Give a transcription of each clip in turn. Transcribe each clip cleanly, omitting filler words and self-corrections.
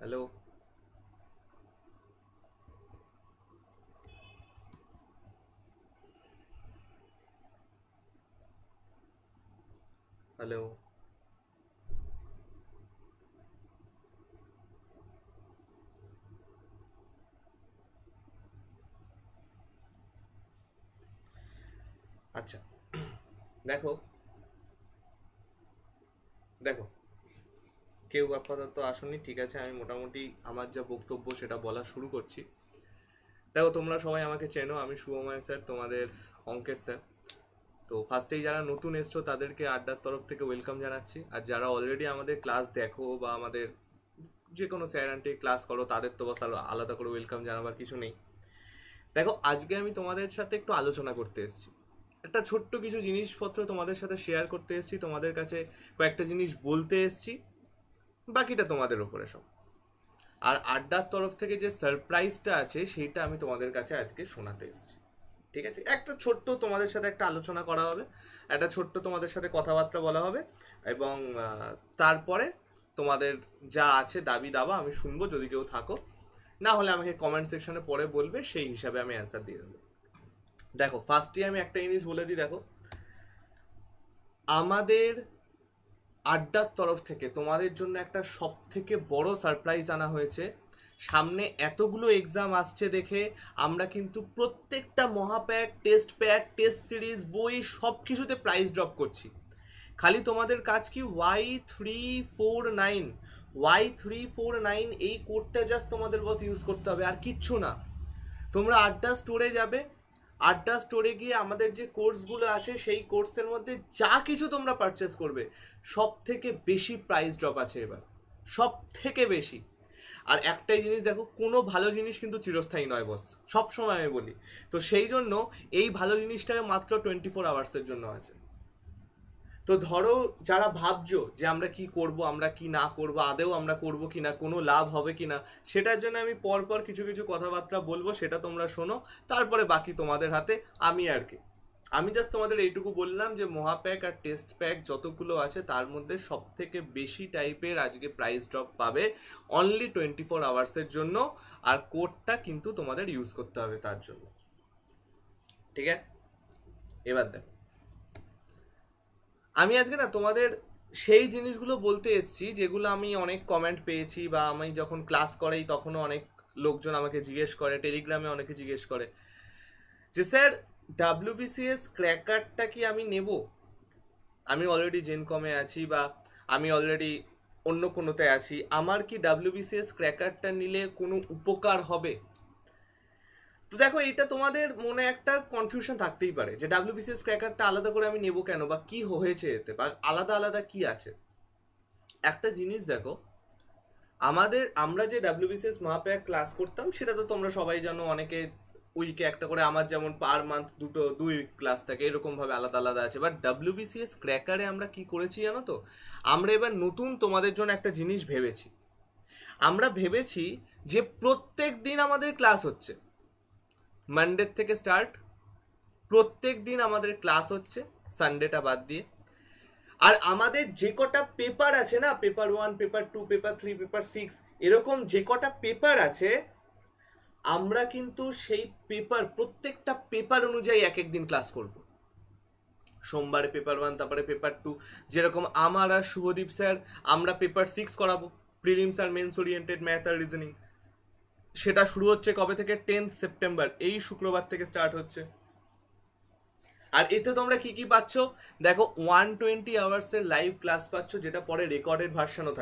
Hello, hello. আচ্ছা, দেখো দেখো, কেউ আপাতত আসেনি, ঠিক আছে। আমি মোটামুটি আমার যা বক্তব্য সেটা বলা শুরু করছি। দেখো, তোমরা সবাই আমাকে চেনো, আমি শুভময় স্যার, তোমাদের অঙ্কের স্যার। তো ফার্স্টেই যারা নতুন এসছো তাদেরকে আড্ডার তরফ থেকে ওয়েলকাম জানাচ্ছি। আর যারা অলরেডি আমাদের ক্লাস দেখো বা আমাদের যে কোনো স্যার আন্টি ক্লাস করো, তাদের তো বাস আলাদা করে ওয়েলকাম জানাবার কিছু নেই। দেখো, আজকে আমি তোমাদের সাথে একটু আলোচনা করতে এসেছি। একটা ছোট্ট কিছু জিনিসপত্র তোমাদের সাথে শেয়ার করতে এসেছি, তোমাদের কাছে কয়েকটা জিনিস বলতে এসেছি, বাকিটা তোমাদের ওপরে সব। আর আড্ডার তরফ থেকে যে সারপ্রাইজটা আছে সেইটা আমি তোমাদের কাছে আজকে শোনাতে এসেছি। ঠিক আছে, একটা ছোট্ট তোমাদের সাথে একটা আলোচনা করা হবে, একটা ছোট্ট তোমাদের সাথে কথাবার্তা বলা হবে, এবং তারপরে তোমাদের যা আছে দাবি দাবা আমি শুনবো, যদি কেউ থাকো। না হলে আমাকে কমেন্ট সেকশনে পরে বলবে, সেই হিসাবে আমি অ্যান্সার দিয়ে দেবো। দেখো, ফার্স্টে আমি একটা জিনিস বলে দিই। দেখো, আমাদের আড্ডার তরফ থেকে তোমাদের জন্য একটা সব থেকে বড় সারপ্রাইজ আনা হয়েছে। সামনে এতগুলো এক্সাম আসছে দেখে আমরা কিন্তু প্রত্যেকটা মহাপ্যাক, টেস্ট প্যাক, টেস্ট সিরিজ, বই সব কিছুতে প্রাইস ড্রপ করছি। খালি তোমাদের কাজ কি, Y349 এই কোডটা জাস্ট তোমাদের বস ইউজ করতে হবে, আর কিচ্ছু না। তোমরা আড্ডা স্টোরে যাবে, আড্ডা স্টোরে গিয়ে আমাদের যে কোর্সগুলো আছে সেই কোর্সের মধ্যে যা কিছু তোমরা পারচেস করবে, সব থেকে বেশি প্রাইস ড্রপ আছে এবার, সব থেকে বেশি। আর একটাই জিনিস দেখো, কোনো ভালো জিনিস কিন্তু চিরস্থায়ী নয় বস, সব সময় আমি বলি। তো সেই জন্য এই ভালো জিনিসটা মাত্র 24 আওয়ার্সের জন্য আছে। তো ধরো, যারা ভাবছো যে আমরা কি করব, আমরা কি না করব, আদেও আমরা করব কি না, কোনো লাভ হবে কি না, সেটার জন্য আমি পরপর কিছু কিছু কথাবার্তা বলবো, সেটা তোমরা শোনো। তারপরে বাকি তোমাদের হাতে। আমি আর কি, আমি জাস্ট তোমাদের এইটুকু বললাম যে মহাপ্যাক আর টেস্ট প্যাক যতগুলো আছে তার মধ্যে সব থেকে বেশি টাইপের আজকে প্রাইস ড্রপ পাবে, অনলি 24 আওয়ার্সের জন্য। আর কোডটা কিন্তু তোমাদের ইউজ করতে হবে তার জন্য। ঠিক আছে, এবার দেখো, আমি আজকে না তোমাদের সেই জিনিসগুলো বলতে এসেছি যেগুলো আমি অনেক কমেন্ট পেয়েছি, বা আমি যখন ক্লাস করাই তখনও অনেক লোকজন আমাকে জিজ্ঞেস করে, টেলিগ্রামে অনেকে জিজ্ঞেস করে যে স্যার, ডাব্লিউবিসিএস ক্র্যাকারটা কি আমি নেব? আমি অলরেডি জেনকমে আছি, বা আমি অলরেডি অন্য কোনোতে আছি, আমার কি ডাব্লিউবিসিএস ক্র্যাকারটা নিলে কোনো উপকার হবে? তো দেখো, এটা তোমাদের মনে একটা কনফিউশন থাকতেই পারে যে ডাব্লিউবিসিএস ক্র্যাকারটা আলাদা করে আমি নেব কেন, বা কি হয়েছে এতে, বা আলাদা আলাদা কি আছে। একটা জিনিস দেখো, আমরা যে ডাব্লিউবিসিএস মহাপ্যাক ক্লাস করতাম সেটা তো তোমরা সবাই জানো, অনেকে উইকে একটা করে, আমার যেমন পার মান্থ দুই ক্লাস থাকে, এরকম ভাবে আলাদা আলাদা আছে। বাট ডাব্লিউবিসিএস ক্র্যাকারে আমরা কি করেছি জানো তো? আমরা এবার নতুন তোমাদের জন্য একটা জিনিস ভেবেছি। আমরা ভেবেছি যে প্রত্যেক দিন আমাদের ক্লাস হচ্ছে, মানডে থেকে স্টার্ট, প্রত্যেক দিন আমাদের ক্লাস হচ্ছে, সানডেটা বাদ দিয়ে। আর আমাদের যে কটা পেপার আছে না, পেপার 1, পেপার 2, পেপার 3, পেপার 6, এরকম যে কটা পেপার আছে, আমরা কিন্তু সেই পেপার, প্রত্যেকটা পেপার অনুযায়ী এক এক দিন ক্লাস করব। সোমবারে পেপার 1, তারপরে পেপার 2। যেরকম আমার আর শুভদীপ স্যার, আমরা পেপার 6 করাবো, প্রিলিমস আর মেন্স ওরিয়েন্টেড ম্যাথ আর রিজনিং। সেটা শুরু হচ্ছে কবে থেকে? 10 সেপ্টেম্বর, এই শুক্রবার থেকে স্টার্ট হচ্ছে। আর এতে তোমরা কি কি পাচ্ছ? দেখো, 120 আওয়ার্সের লাইভ ক্লাস পাচ্ছ, যেটা পরে রেকর্ডেড ভার্সানও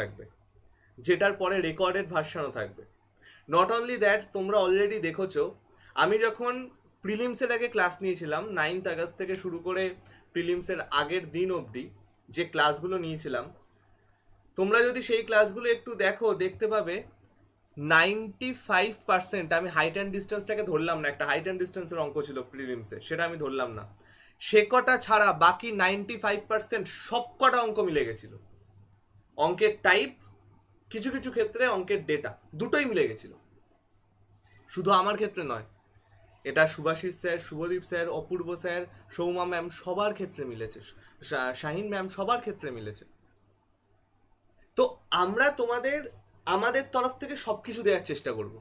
থাকবে, নট অনলি দ্যাট, তোমরা অলরেডি দেখেছো, আমি যখন প্রিলিমসের আগে ক্লাস নিয়েছিলাম, 9 আগস্ট থেকে শুরু করে প্রিলিমসের আগের দিন অবধি যে ক্লাসগুলো নিয়েছিলাম, তোমরা যদি সেই ক্লাসগুলো একটু দেখো, দেখতে পাবে 95%, আমি হাইট অ্যান্ড ডিস্টেন্সটাকে ধরলাম না, একটা হাইট অ্যান্ড ডিস্টেন্সের অঙ্ক ছিল প্রিলিমসে, সেটা আমি ধরলাম না, সে কটা ছাড়া বাকি 95% সব কটা অঙ্ক মিলে গেছিল। অঙ্কের টাইপ, কিছু কিছু ক্ষেত্রে অঙ্কের ডেটা, দুটোই মিলে গেছিল। শুধু আমার ক্ষেত্রে নয়, এটা সুভাষিস স্যার, শুভদীপ স্যার, অপূর্ব স্যার, সৌমা ম্যাম সবার ক্ষেত্রে মিলেছে, শাহিন ম্যাম সবার ক্ষেত্রে মিলেছে। তো আমরা তোমাদের আমাদের তরফ থেকে সব কিছু দেওয়ার চেষ্টা করব।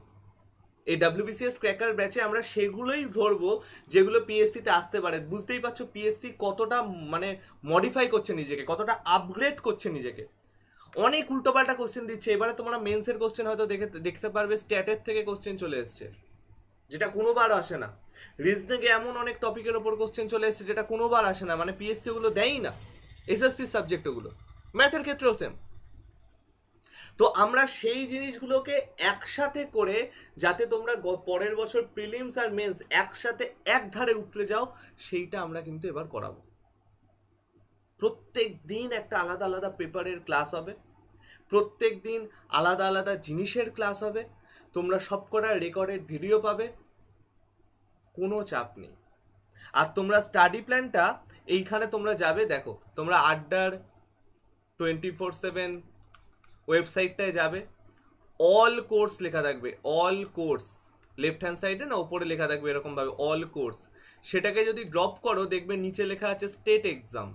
এই WBCS ক্র্যাকার ব্যাচে আমরা সেগুলোই ধরবো যেগুলো পিএসসিতে আসতে পারে। বুঝতেই পারছো পিএসসি কতটা মানে মডিফাই করছে নিজেকে, কতটা আপগ্রেড করছে নিজেকে। অনেক উল্টোপাল্টা কোশ্চেন দিচ্ছে। এবারে তোমরা মেন্সের কোশ্চেন হয়তো দেখতে পারবে স্ট্যাটের থেকে কোশ্চেন চলে এসছে, যেটা কোনোবার আসে না। রিজনিংয়ে এমন অনেক টপিকের ওপর কোশ্চেন চলে এসছে যেটা কোনোবার আসে না, মানে পিএসসি ওগুলো দেয়ই না। এসএসসির সাবজেক্ট ওগুলো, ম্যাথের ক্ষেত্রেও সেম। তো আমরা সেই জিনিসগুলোকে একসাথে করে যাতে তোমরা পরের বছর প্রিলিমস আর মেন্স একসাথে এক ধারে উতরে যাও, সেইটা আমরা কিন্তু এবার করাবো। প্রত্যেক দিন একটা আলাদা আলাদা পেপারের ক্লাস হবে, প্রত্যেক দিন আলাদা আলাদা জিনিসের ক্লাস হবে, তোমরা সবকটা রেকর্ডেড ভিডিও পাবে, কোনো চাপ নেই। আর তোমরা স্টাডি প্ল্যানটা এইখানে তোমরা যাবে, দেখো তোমরা আড্ডার 24/7 ওয়েবসাইটটায় যাবে, অল কোর্স লেখা থাকবে, অল কোর্স লেফট হ্যান্ড সাইডে না ওপরে লেখা থাকবে এরকমভাবে অল কোর্স। সেটাকে যদি ড্রপ করো দেখবে নিচে লেখা আছে স্টেট এক্সাম।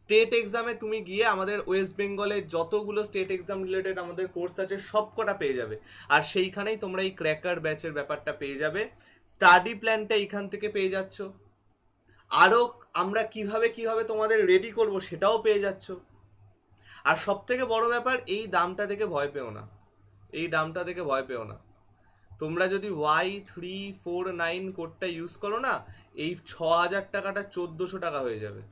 স্টেট এক্সামে তুমি গিয়ে আমাদের ওয়েস্ট বেঙ্গলের যতগুলো স্টেট এক্সাম রিলেটেড আমাদের কোর্স আছে সব কটা পেয়ে যাবে। আর সেইখানেই তোমরা এই ক্র্যাকার ব্যাচের ব্যাপারটা পেয়ে যাবে, স্টাডি প্ল্যানটা এইখান থেকে পেয়ে যাচ্ছ, আরও আমরা কিভাবে কিভাবে তোমাদের রেডি করব সেটাও পেয়ে যাচ্ছ। আর সব থেকে বড় ব্যাপার, এই দামটা দেখে ভয় পেও না, এই দামটা দেখে ভয় পেও না। তোমরা যদি Y349 কোডটা ইউজ করো না, এই 6,000 টাকাটা 1400 টাকা হয়ে যাবে।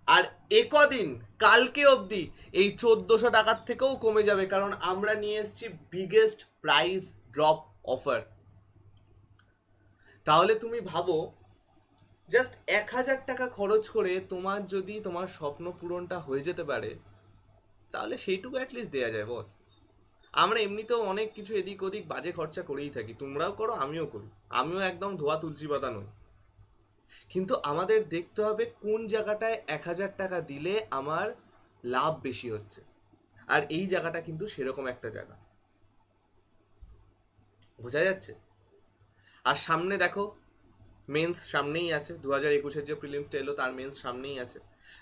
আর একদিন কালকে অবধি এই 1400 টাকার থেকেও কমে যাবে, কারণ আমরা নিয়ে এসেছি বিগেস্ট প্রাইস ড্রপ অফার। তাহলে তুমি ভাবো, জাস্ট 1000 টাকা খরচ করে তোমার যদি তোমার স্বপ্ন পূরণটা হয়ে যেতে পারে, তাহলে সেইটুকু অ্যাটলিস্ট দেওয়া যায় বস। আমরা এমনিতেও অনেক কিছু এদিক ওদিক বাজে খরচা করেই থাকি, তোমরাও করো আমিও করি, আমিও একদম ধোয়া তুলসী পাতা নই। কিন্তু আমাদের দেখতে হবে কোন জায়গাটায় 1000 টাকা দিলে আমার লাভ বেশি হচ্ছে, আর এই জায়গাটা কিন্তু সেরকম একটা জায়গা, বোঝা যাচ্ছে। আর সামনে দেখো মেন্স সামনেই আছে, 2021-এর যে প্রিলিমসটা এলো তার মেন্স সামনেই আছে,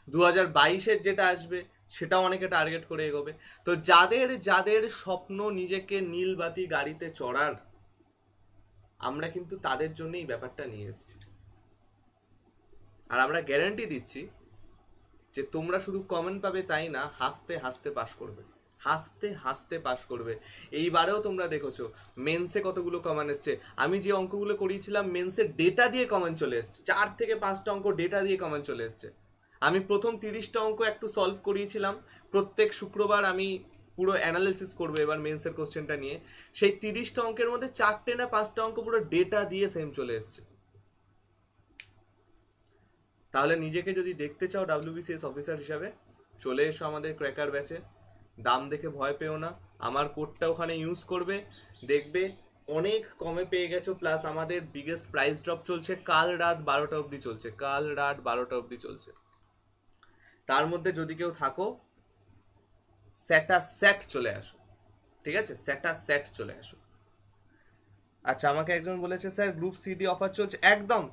2022-এর যেটা আসবে সেটাও অনেকে টার্গেট করে এগোবে। তো যাদের যাদের স্বপ্ন নিজেকে নীলবাতি গাড়িতে চড়ার, আমরা কিন্তু তাদের জন্য এই ব্যাপারটা নিয়ে এসেছি। আর আমরা গ্যারান্টি দিচ্ছি যে তোমরা শুধু কমেন্ট পাবে তাই না, হাসতে হাসতে পাস করবে, হাসতে হাসতে পাস করবে। এইবারেও তোমরা দেখেছো মেন্সে কতগুলো কমেন্ট এসছে। আমি যে অঙ্কগুলো করিয়েছিলাম মেন্সের ডেটা দিয়ে কমেন্ট চলে এসছে, 4 থেকে 5টা অঙ্ক ডেটা দিয়ে কমেন্ট চলে এসছে। আমি প্রথম 30টা অঙ্ক একটু সলভ করিয়েছিলাম, প্রত্যেক শুক্রবার আমি পুরো অ্যানালিসিস করবো এবার মেন্সের কোশ্চেনটা নিয়ে। সেই 30টা অঙ্কের মধ্যে 4টে না 5টা অঙ্ক পুরো ডেটা দিয়ে সেম চলে এসছে। তাহলে নিজেকে যদি দেখতে চাও WBCS অফিসার হিসাবে, চলে এসো আমাদের ক্র্যাকার ব্যাচে। দাম দেখে ভয় পেও না, আমার কোডটা ওখানে ইউজ করবে, দেখবে অনেক কমে পেয়ে গেছো। প্লাস আমাদের বিগেস্ট প্রাইস ড্রপ চলছে, কাল রাত 12টা অবধি চলছে, কাল রাত 12টা অবধি চলছে। তার মধ্যে যদি কেউ থাকো সেট চলে আসো, ঠিক আছে, সেট চলে আসো। আচ্ছা, আমাকে একজন বলেছে স্যার গ্রুপ সিডি অফার চলছে। একদম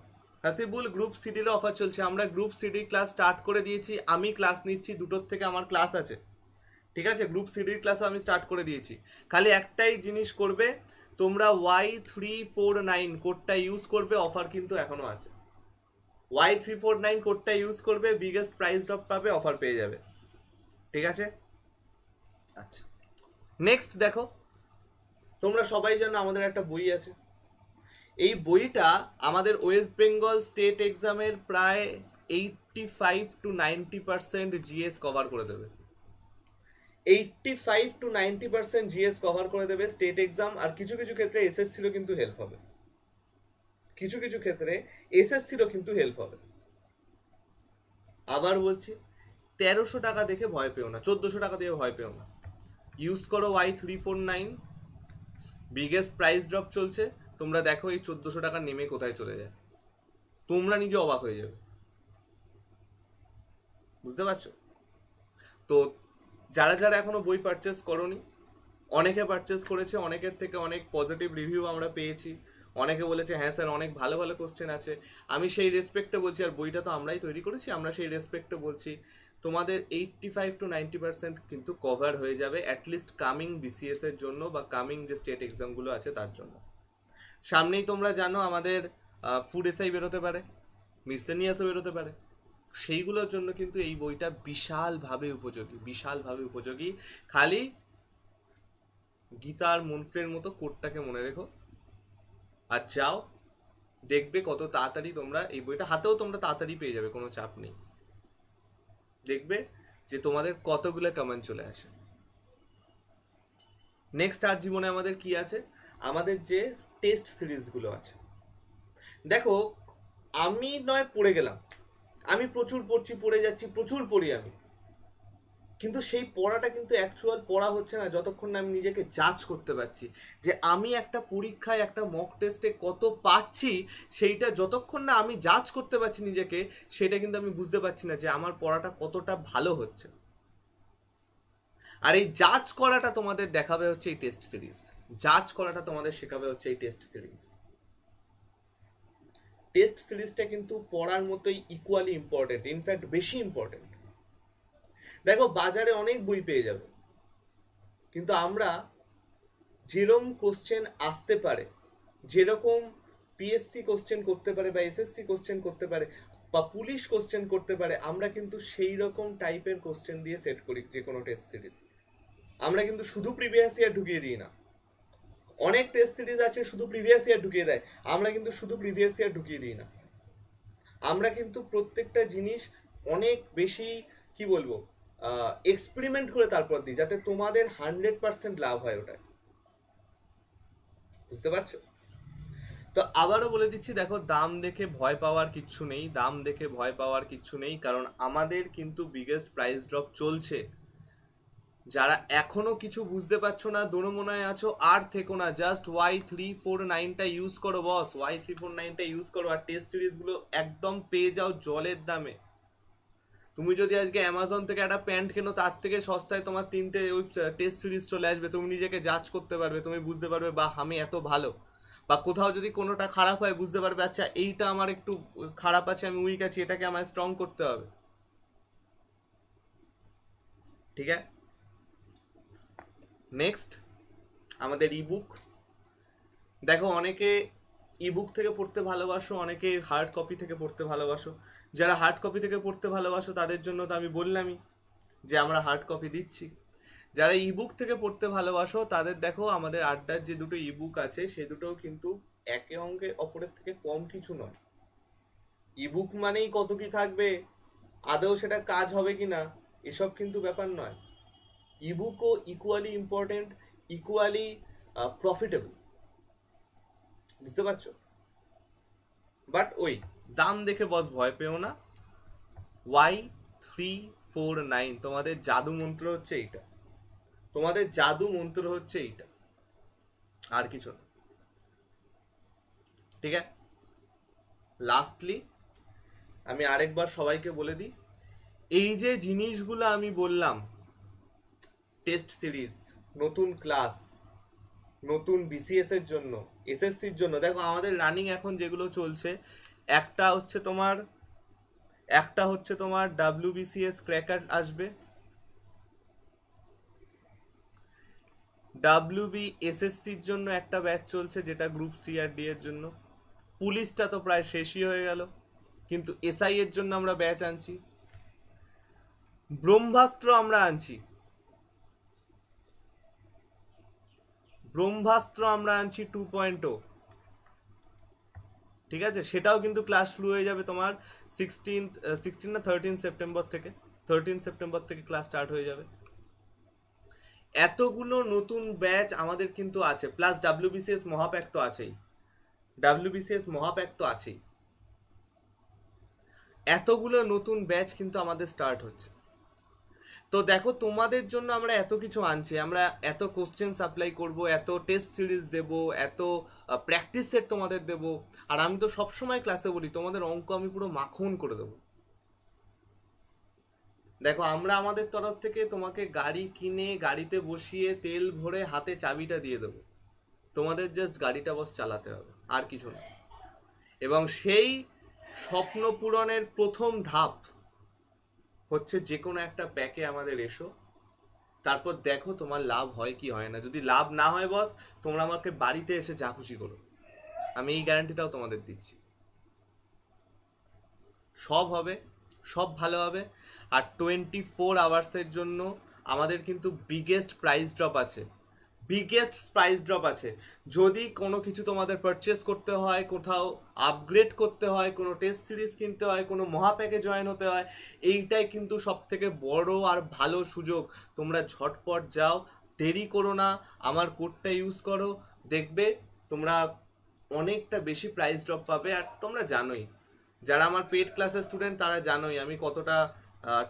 হাসিবুল, গ্রুপ সিডির অফার চলছে। আমরা গ্রুপ সিডি ক্লাস স্টার্ট করে দিয়েছি, আমি ক্লাস নিচ্ছি, 2টোর থেকে আমার ক্লাস আছে, ঠিক আছে। গ্রুপ সিডির ক্লাসও আমি স্টার্ট করে দিয়েছি। খালি একটাই জিনিস করবে, তোমরা Y349 কোডটা ইউজ করবে, অফার কিন্তু এখনো আছে। Y349 কোডটা ইউজ করবে, বিগেস্ট প্রাইস ড্রপ পাবে, অফার পেয়ে যাবে, ঠিক আছে। আচ্ছা, নেক্সট দেখো, তোমরা সবাই জানো আমাদের একটা বই আছে। এই বইটা আমাদের ওয়েস্ট বেঙ্গল স্টেট এক্সামের প্রায় 85 to 90% জিএস কভার করে দেবে। 85 to 90% জিএস কভার করে দেবে স্টেট এক্সাম। আর কিছু কিছু ক্ষেত্রে এসএসসিরও কিন্তু হেল্প হবে, কিছু কিছু ক্ষেত্রে এসএসসিরও কিন্তু হেল্প হবে। আবার বলছি, 1300 টাকা দেখে ভয় পেও না, 1400 টাকা দিয়ে ভয় পেও না। ইউজ করো Y349, বিগেস্ট প্রাইস ড্রপ চলছে। তোমরা দেখো এই 1400 টাকা নেমে কোথায় চলে যায়, তোমরা নিজে অবাক হয়ে যাবে, বুঝতে পারছো। তো যারা যারা এখনো বই পারচেস করোনি, অনেকে পারচেস করেছে, অনেকের থেকে অনেক পজিটিভ রিভিউ আমরা পেয়েছি। অনেকে বলেছে হ্যাঁ স্যার অনেক ভালো ভালো কোশ্চেন আছে। আমি সেই রেসপেক্টে বলছি, আর বইটা তো আমরাই তৈরি করেছি, আমরা সেই রেসপেক্টে বলছি তোমাদের 85-90% কিন্তু কভার হয়ে যাবে অ্যাটলিস্ট কামিং বিসিএস এর জন্য বা কামিং যে স্টেট এক্সামগুলো আছে তার জন্য। সামনেই তোমরা জানো আমাদের ফুড এসআই বেরোতে পারে, মিসলেনিয়াসও বেরোতে পারে, সেইগুলোর জন্য কিন্তু এই বইটা বিশালভাবে উপযোগী, বিশালভাবে উপযোগী। খালি গীতার মন্ত্রের মতো কোডটাকে মনে রেখো আর যাও, দেখবে কত তাড়াতাড়ি তোমরা এই বইটা হাতেও তোমরা তাড়াতাড়ি পেয়ে যাবে, কোনো চাপ নেই। দেখবে যে তোমাদের কতগুলো কমেন্ট চলে আসে। নেক্সট আর জীবনে আমাদের কি আছে, আমাদের যে টেস্ট সিরিজগুলো আছে। দেখো আমি নয় পড়ে গেলাম, আমি প্রচুর পড়ছি, পড়ে যাচ্ছি, প্রচুর পড়ি আমি, কিন্তু সেই পড়াটা কিন্তু অ্যাকচুয়াল পড়া হচ্ছে না যতক্ষণ না আমি নিজেকে জাজ করতে পারছি যে আমি একটা পরীক্ষায় একটা মক টেস্টে কত পাচ্ছি, সেইটা যতক্ষণ না আমি জাজ করতে পারছি নিজেকে, সেটা কিন্তু আমি বুঝতে পারছি না যে আমার পড়াটা কতটা ভালো হচ্ছে। আর এই জাজ করাটা তোমাদের দেখাবে হচ্ছে এই টেস্ট সিরিজ, জাজ করাটা তোমাদের শেখাবে হচ্ছে এই টেস্ট সিরিজ। টেস্ট সিরিজটা কিন্তু পড়ার মতোই ইকুয়ালি ইম্পর্টেন্ট, ইনফ্যাক্ট বেশি ইম্পর্টেন্ট। দেখো বাজারে অনেক বই পেয়ে যাবে, কিন্তু আমরা যেরকম কোশ্চেন আসতে পারে, যেরকম পিএসসি কোশ্চেন করতে পারে বা এসএসসি কোশ্চেন করতে পারে বা পুলিশ কোশ্চেন করতে পারে, আমরা কিন্তু সেই রকম টাইপের কোশ্চেন দিয়ে সেট করি যে কোনো টেস্ট সিরিজ। আমরা কিন্তু শুধু প্রিভিয়াস ইয়ার ঢুকিয়ে দিই না, অনেক টেস্ট সিরিজ আছে শুধু প্রিভিয়াস ইয়ার ঢুকিয়ে দেয়, আমরা কিন্তু শুধু প্রিভিয়াস ইয়ার ঢুকিয়ে দিই না। আমরা কিন্তু প্রত্যেকটা জিনিস অনেক বেশি কি বলবো এক্সপেরিমেন্ট করে তারপর দিই, যাতে তোমাদের 100% লাভ হয় ওটায়। বুঝতে পারছো? তো আবারও বলে দিচ্ছি, দেখো দাম দেখে ভয় পাওয়ার কিচ্ছু নেই, দাম দেখে ভয় পাওয়ার কিচ্ছু নেই, কারণ আমাদের কিন্তু বিগেস্ট প্রাইস ড্রপ চলছে। যারা এখনো কিছু বুঝতে পারছো না, দোনোমোনায় আছো, আর থেকো না, জাস্ট Y349টা ইউজ করো বস, Y349টা ইউজ করো, আর টেস্ট সিরিজগুলো একদম পেয়ে যাও জলের দামে। তুমি যদি আজকে অ্যামাজন থেকে একটা প্যান্ট কেনো, তার থেকে সস্তায় তোমার 3টে ওই টেস্ট সিরিজ চলে আসবে, তুমি নিজেকে জাজ করতে পারবে, তুমি বুঝতে পারবে বাহ আমি এত ভালো। বা কোথাও যদি কোনোটা খারাপ হয় বুঝতে পারবে আচ্ছা এইটা আমার একটু খারাপ আছে, আমি উইক আছি, এটাকে আমায় স্ট্রং করতে হবে। ঠিক আছে, নেক্সট আমাদের ইবুক। দেখো অনেকে ইবুক থেকে পড়তে ভালোবাসো, অনেকে হার্ড কপি থেকে পড়তে ভালোবাসো। যারা হার্ড কপি থেকে পড়তে ভালোবাসো তাদের জন্য তো আমি বললামই যে আমরা হার্ড কপি দিচ্ছি। যারা ইবুক থেকে পড়তে ভালোবাসো তাদের দেখো আমাদের আড্ডার যে দুটো ইবুক আছে সে দুটোও কিন্তু একে অঙ্গে অপরের থেকে কম কিছু নয়। ইবুক মানেই কত কি থাকবে, আদৌ সেটা কাজ হবে কি না এসব কিন্তু ব্যাপার নয়। ইবুকও ইকুয়ালি ইম্পর্টেন্ট, ইকুয়ালি প্রফিটেবল। বুঝতে পারছো? বাট ওই দাম দেখে বস ভয় পেও না। Y349 তোমাদের জাদু মন্ত্র হচ্ছে এইটা, তোমাদের জাদু মন্ত্র হচ্ছে এইটা, আর কিছু না। ঠিক আছে, লাস্টলি আমি আরেকবার সবাইকে বলে দিই, এই যে জিনিসগুলো আমি বললাম, টেস্ট সিরিজ, নতুন ক্লাস, নতুন বিসিএস এর জন্য, এসএসসির জন্য, দেখো আমাদের রানিং এখন যেগুলো চলছে, একটা হচ্ছে তোমার WBCS ক্র্যাকার আসবে, WBSSCর জন্য একটা ব্যাচ চলছে যেটা গ্রুপ সি আর ডি এর জন্য, পুলিশটা তো প্রায় শেষই হয়ে গেল, কিন্তু এসআই এর জন্য আমরা ব্যাচ আনছি, ব্রহ্মাস্ত্র আমরা আনছি, ব্রহ্মাস্ত্র আমরা আনছি 2.0। ঠিক আছে, সেটাও কিন্তু ক্লাস শুরু হয়ে যাবে তোমার 16 না 13 সেপ্টেম্বর থেকে, 13 সেপ্টেম্বর থেকে ক্লাস স্টার্ট হয়ে যাবে। এতগুলো নতুন ব্যাচ আমাদের কিন্তু আছে, প্লাস WBCS মহাপ্যাক তো আছেই, WBCS মহাপ্যাক তো আছেই, এতগুলো নতুন ব্যাচ কিন্তু আমাদের স্টার্ট হচ্ছে। তো দেখো তোমাদের জন্য আমরা এত কিছু আনছি, আমরা এত কোশ্চেন সাপ্লাই করব, এত টেস্ট সিরিজ দেব, এত প্র্যাকটিস সেট তোমাদের দেব, আর আমি তো সবসময় ক্লাসে বলি তোমাদের অঙ্ক আমি পুরো মাখন করে দেবো। দেখো আমরা আমাদের তরফ থেকে তোমাকে গাড়ি কিনে গাড়িতে বসিয়ে তেল ভরে হাতে চাবিটা দিয়ে দেবো, তোমাদের জাস্ট গাড়িটা বস চালাতে হবে, আর কিছু না। এবং সেই স্বপ্ন পূরণের প্রথম ধাপ হচ্ছে যে কোনো একটা প্যাকে আমাদের এসো, তারপর দেখো তোমার লাভ হয় কি হয় না। যদি লাভ না হয় বস, তোমরা আমাকে বাড়িতে এসে যা খুশি করো, আমি এই গ্যারান্টিটাও তোমাদের দিচ্ছি। সব হবে, সব ভালো হবে। আর 24 আওয়ার্সের জন্য আমাদের কিন্তু বিগেস্ট প্রাইস ড্রপ আছে, বিগেস্ট প্রাইস ড্রপ আছে। যদি কোনো কিছু তোমাদের পারচেস করতে হয়, কোথাও আপগ্রেড করতে হয়, কোনো টেস্ট সিরিজ কিনতে হয়, কোনো মহাপ্যাকে জয়েন হতে হয়, এইটাই কিন্তু সব থেকে বড় আর ভালো সুযোগ। তোমরা ঝটপট যাও, দেরি করো না, আমার কোডটা ইউজ করো, দেখবে তোমরা অনেকটা বেশি প্রাইস ড্রপ পাবে। আর তোমরা জানোই, যারা আমার পেড ক্লাসের স্টুডেন্ট তারা জানোই আমি কতটা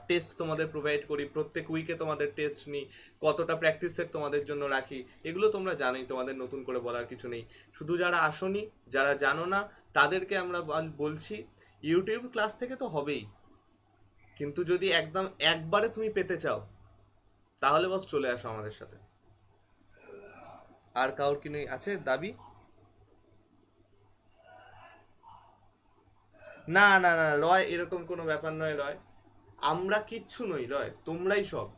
টেস্ট তোমাদের প্রোভাইড করি, প্রত্যেক উইকে তোমাদের টেস্ট নিই, কতটা প্র্যাকটিস সেট তোমাদের জন্য রাখি, এগুলো তোমরা জানোই, তোমাদের নতুন করে বলার কিছু নেই। শুধু যারা আসোনি, যারা জানো না, তাদেরকে আমরা বলছি ইউটিউব ক্লাস থেকে তো হবেই, কিন্তু যদি একদম একবারে তুমি পেতে চাও তাহলে বস চলে আসো আমাদের সাথে। আর কাউর কি নেই আছে দাবি? না না না রয়, এরকম কোনো ব্যাপার নয় রয়, আমরা কিচ্ছু নই রয়, তোমরাই সব।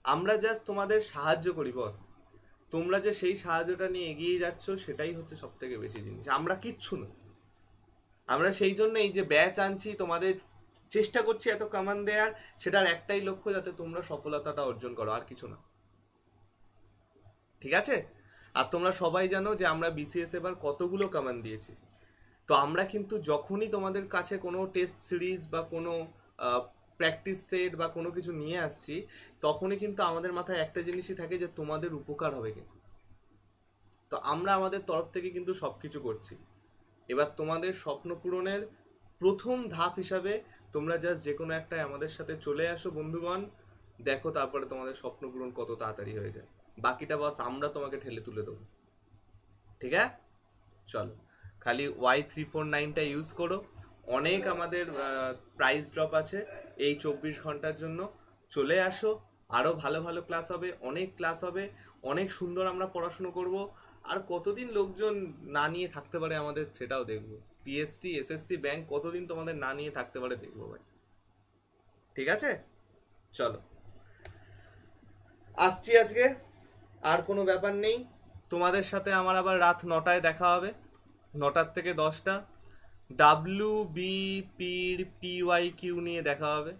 আমরা জাস্ট তোমাদের সাহায্য করি বস, তোমরা যে সেই সাহায্যটা নিয়ে এগিয়ে যাচ্ছ সেটাই হচ্ছে সব থেকে বেশি জিনিস। আমরা কিচ্ছু নই, আমরা সেই জন্য এই যে ব্যাচ আনছি, তোমাদের চেষ্টা করছি এত কামান দেওয়ার, সেটার একটাই লক্ষ্য যাতে তোমরা সফলতাটা অর্জন করো, আর কিছু না, ঠিক আছে? আর তোমরা সবাই জানো যে আমরা বিসিএস এবার কতগুলো কামান দিয়েছি। তো আমরা কিন্তু যখনই তোমাদের কাছে কোনো টেস্ট সিরিজ বা কোনো প্র্যাকটিস সেট বা কোনো কিছু নিয়ে আসছি, তখনই কিন্তু আমাদের মাথায় একটা জিনিসই থাকে যে তোমাদের উপকার হবে কিন্তু। তো আমরা আমাদের তরফ থেকে কিন্তু সব কিছু করছি। এবার তোমাদের স্বপ্ন পূরণের প্রথম ধাপ হিসাবে তোমরা জাস্ট যে কোনো একটাই আমাদের সাথে চলে আসো বন্ধুগণ, দেখো তারপরে তোমাদের স্বপ্ন পূরণ কত তাড়াতাড়ি হয়ে যায়। বাকিটা বস আমরা তোমাকে ঠেলে তুলে দেবো, ঠিক আছে? চলো, খালি Y349টা ইউজ করো। অনেক আমাদের প্রাইস ড্রপ আছে এই 24 ঘন্টার জন্য। চলে আসো, আরও ভালো ভালো ক্লাস হবে, অনেক ক্লাস হবে, অনেক সুন্দর আমরা পড়াশুনো করব। আর কতদিন লোকজন না নিয়ে থাকতে পারে আমাদের সেটাও দেখবো। পিএসসি, এসএসসি, ব্যাংক কতদিন তোমাদের না নিয়ে থাকতে পারে দেখবো ভাই, ঠিক আছে? চলো, আসছি আজকে, আর কোনো ব্যাপার নেই। তোমাদের সাথে আমার আবার রাত 9টায় দেখা হবে, 9টার থেকে 10টা WBPর PYQ নিয়ে দেখা হবে।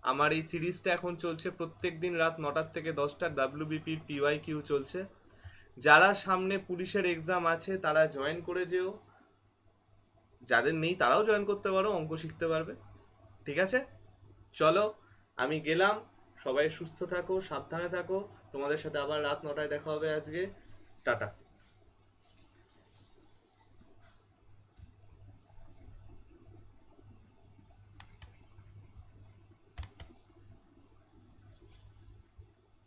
আমার এই সিরিজটা এখন চলছে, প্রত্যেক দিন রাত 9টার থেকে 10টা WBPর PYQ চলছে। যারা সামনে পুলিশের এক্সাম আছে তারা জয়েন করে যেও, যাদের নেই তারাও জয়েন করতে পারো, অঙ্ক শিখতে পারবে, ঠিক আছে? চলো, আমি গেলাম, সবাই সুস্থ থাকো, সাবধানে থাকো, তোমাদের সাথে আবার রাত 9টায় দেখা হবে আজকে। টাটা।